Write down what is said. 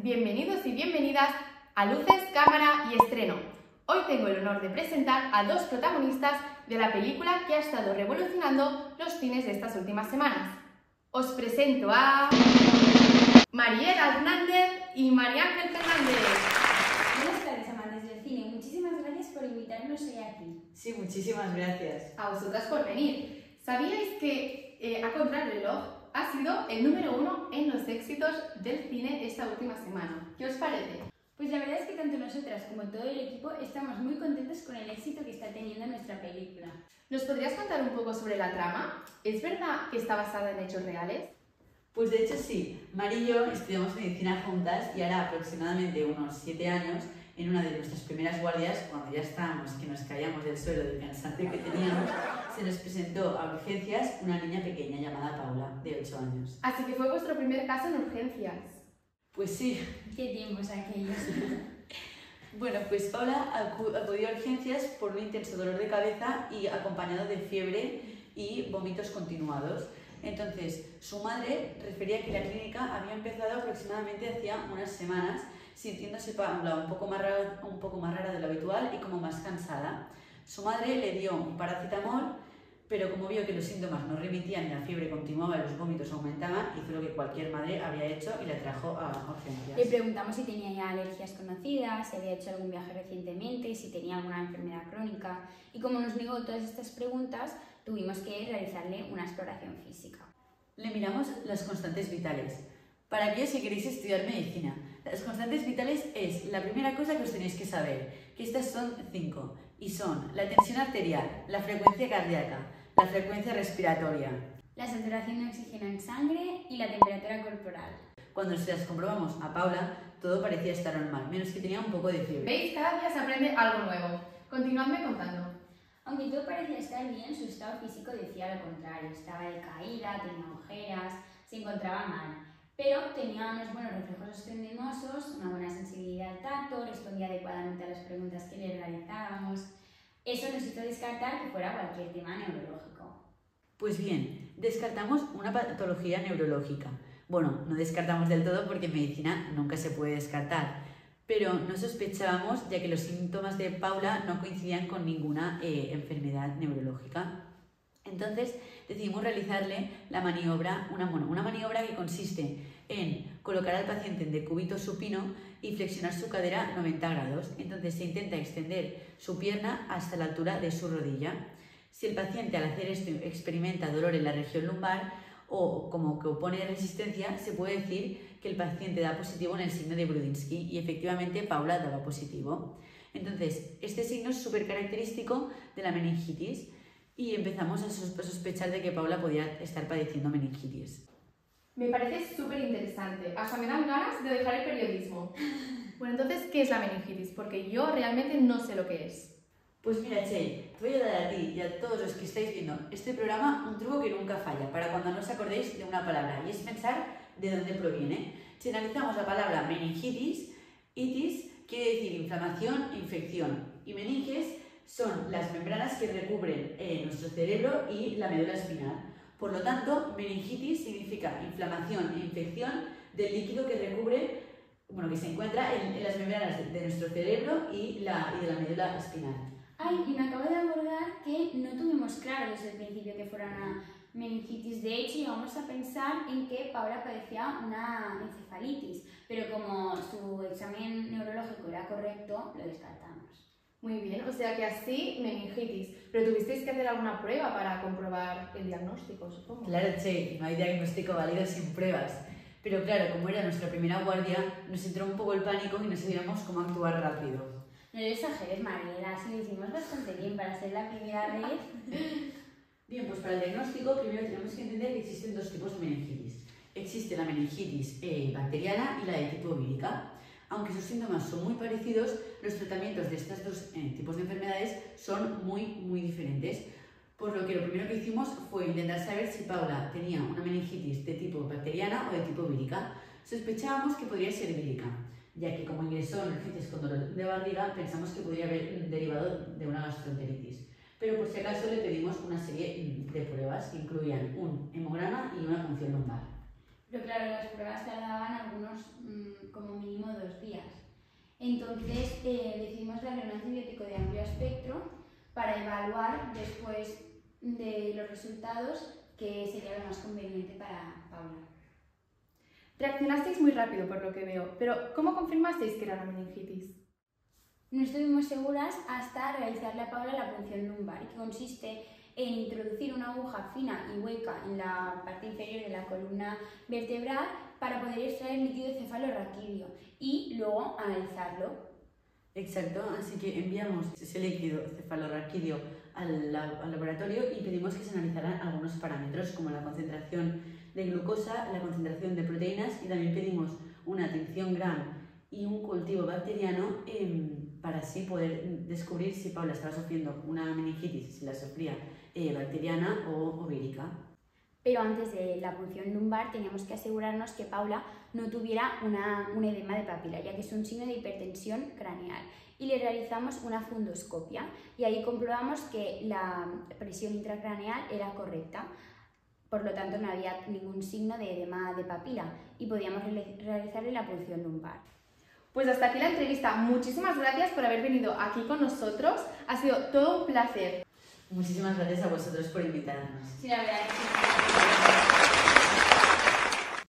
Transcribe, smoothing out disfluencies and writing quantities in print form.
bienvenidos y bienvenidas a Luces, Cámara y Estreno. Hoy tengo el honor de presentar a dos protagonistas de la película que ha estado revolucionando los cines de estas últimas semanas. Os presento a Mariela Hernández y María Ángel Fernández. Buenas tardes, amantes del cine. Muchísimas gracias por invitarnos hoy aquí. Sí, muchísimas gracias. A vosotras por venir. ¿Sabíais que A Contrarreloj ha sido el número 1 en los éxitos del cine esta última semana? ¿Qué os parece? Pues la verdad es que tanto nosotras como todo el equipo estamos muy contentos con el éxito que está teniendo nuestra película. ¿Nos podrías contar un poco sobre la trama? ¿Es verdad que está basada en hechos reales? Pues de hecho sí, Mari y yo estudiamos medicina juntas y ahora aproximadamente unos 7 años, en una de nuestras primeras guardias, cuando ya estábamos que nos caíamos del suelo del cansancio que teníamos, se nos presentó a urgencias una niña pequeña llamada Paula, de 8 años. Así que fue vuestro primer caso en urgencias. Pues sí. ¿Qué tiempos aquellos? Bueno, pues Paula acudió a urgencias por un intenso dolor de cabeza y acompañado de fiebre y vómitos continuados. Entonces, su madre refería que la clínica había empezado aproximadamente hacía unas semanas, sintiéndose Paula un poco más rara de lo habitual y como más cansada. Su madre le dio un paracetamol, pero como vio que los síntomas no remitían y la fiebre continuaba y los vómitos aumentaban, hizo lo que cualquier madre habría hecho y la trajo a urgencias. Le preguntamos si tenía ya alergias conocidas, si había hecho algún viaje recientemente, si tenía alguna enfermedad crónica, y como nos negó todas estas preguntas, tuvimos que realizarle una exploración física. Le miramos las constantes vitales. Para aquellos que queréis estudiar medicina, las constantes vitales es la primera cosa que os tenéis que saber, que estas son 5, y son la tensión arterial, la frecuencia cardíaca, la frecuencia respiratoria, la saturación de oxígeno en sangre y la temperatura corporal. Cuando se las comprobamos a Paula, todo parecía estar normal, menos que tenía un poco de fiebre. ¿Veis? Cada día se aprende algo nuevo. Continuadme contando. Aunque todo parecía estar bien, su estado físico decía lo contrario. Estaba decaída, tenía ojeras, se encontraba mal. Pero tenía unos buenos reflejos osteoendinosos, una buena sensibilidad al tacto, respondía adecuadamente a las preguntas que le realizábamos. Eso nos hizo descartar que fuera cualquier tema neurológico. Pues bien, descartamos una patología neurológica. Bueno, no descartamos del todo porque en medicina nunca se puede descartar, pero no sospechábamos ya que los síntomas de Paula no coincidían con ninguna enfermedad neurológica. Entonces decidimos realizarle la maniobra, una maniobra que consiste en colocar al paciente en decúbito supino y flexionar su cadera 90 grados. Entonces se intenta extender su pierna hasta la altura de su rodilla. Si el paciente al hacer esto experimenta dolor en la región lumbar o como que opone resistencia, se puede decir que el paciente da positivo en el signo de Brudinsky y efectivamente Paula daba positivo. Entonces este signo es súper característico de la meningitis y empezamos a sospechar de que Paula podía estar padeciendo meningitis. Me parece súper interesante. Hasta me dan ganas de dejar el periodismo. Bueno, entonces, ¿qué es la meningitis? Porque yo realmente no sé lo que es. Pues mira, Che, te voy a dar a ti y a todos los que estáis viendo este programa un truco que nunca falla para cuando no os acordéis de una palabra, y es pensar de dónde proviene. Si analizamos la palabra meningitis, itis quiere decir inflamación e infección, y meninges son las membranas que recubren nuestro cerebro y la médula espinal. Por lo tanto, meningitis significa inflamación e infección del líquido que recubre, que se encuentra en las membranas de nuestro cerebro y de la médula espinal. Ay, y me acabo de acordar que no tuvimos claro desde el principio que fuera una meningitis. De hecho, íbamos a pensar en que Paula padecía una encefalitis, pero como su examen neurológico era correcto, lo descartamos. Muy bien, o sea que así, meningitis. Pero tuvisteis que hacer alguna prueba para comprobar el diagnóstico, supongo. Claro, Che, no hay diagnóstico válido sin pruebas. Pero claro, como era nuestra primera guardia, nos entró un poco el pánico y no sabíamos cómo actuar rápido. No lo exageres, Mariela, si lo hicimos bastante bien para ser la primera vez. Bien, pues para el diagnóstico primero tenemos que entender que existen dos tipos de meningitis. Existe la meningitis bacteriana y la de tipo vírica. Aunque sus síntomas son muy parecidos, los tratamientos de estos dos tipos de enfermedades son muy diferentes. Por lo que lo primero que hicimos fue intentar saber si Paula tenía una meningitis de tipo bacteriana o de tipo vírica. Sospechábamos que podría ser vírica, ya que como ingresó en urgencias con dolor de barriga, pensamos que podría haber derivado de una gastroenteritis. Pero por si acaso le pedimos una serie de pruebas que incluían un hemograma y una punción lumbar. Pero claro, las pruebas tardaban algunos, como mínimo 2 días. Entonces decidimos darle un antibiótico de amplio espectro para evaluar después de los resultados qué sería lo más conveniente para Paula. Reaccionasteis muy rápido por lo que veo, pero ¿cómo confirmasteis que era una meningitis? No estuvimos seguras hasta realizarle a Paula la punción lumbar, que consiste en introducir una aguja fina y hueca en la parte inferior de la columna vertebral para poder extraer líquido cefalorraquídeo y luego analizarlo. Exacto, así que enviamos ese líquido cefalorraquídeo al laboratorio y pedimos que se analizaran algunos parámetros como la concentración de glucosa, la concentración de proteínas y también pedimos una tinción Gram y un cultivo bacteriano para así poder descubrir si Paula estaba sufriendo una meningitis, si la sufría bacteriana o vírica. Pero antes de la punción lumbar teníamos que asegurarnos que Paula no tuviera un edema de papila, ya que es un signo de hipertensión craneal. Y le realizamos una fundoscopia y ahí comprobamos que la presión intracraneal era correcta. Por lo tanto, no había ningún signo de edema de papila y podíamos realizarle la punción lumbar. Pues hasta aquí la entrevista. Muchísimas gracias por haber venido aquí con nosotros. Ha sido todo un placer. Muchísimas gracias a vosotros por invitarnos. Sí, la verdad que sí.